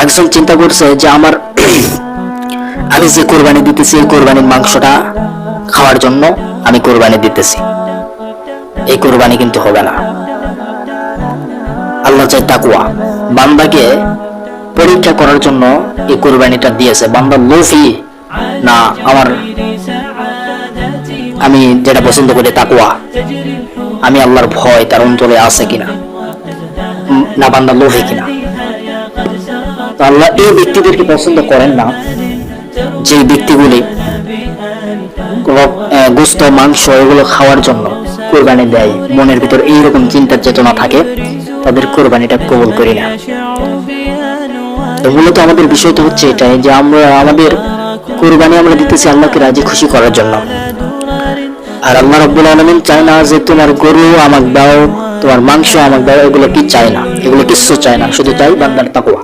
একজন চিন্তা করছে যে আমার আমি যে কোরবানি দিতেছি এই কোরবানির মাংসটা খাওয়ার জন্য আমি কোরবানি দিতেছি, এই কোরবানি কিন্তু হবে না। আল্লাহ চাই তাকওয়া। বান্দাকে পরীক্ষা করার জন্য এই কোরবানিটা দিয়েছে। বান্দা লোভী না আমি যেটা পছন্দ করি তাকওয়া, আমি আল্লাহর ভয় তার অন্তরে আছে কিনা, না বান্দা লোভী কিনা। আল্লাহ এই ব্যক্তিদেরকে পছন্দ করেন না যে ব্যক্তিগুলি গোস্ত মাংস এগুলো খাওয়ার জন্য কোরবানি দেয়, মনের ভিতর এইরকম চিন্তার চেতনা থাকে, তাদের কোরবানিটা কবুল করি না। তো মূলত আমাদের বিষয়টা হচ্ছে এটাই যে আমাদের কোরবানি আমরা দিতেছি আল্লাহকে রাজি খুশি করার জন্য। আর আল্লাহ রাব্বুল আলামিন চায় না যে তোমার গরু আমাকে দাও, তোমার মাংস আমাকে দাও, এগুলো কি চায় না, এগুলো কিচ্ছু চায় না, শুধু চাই বান্দার তাকওয়া।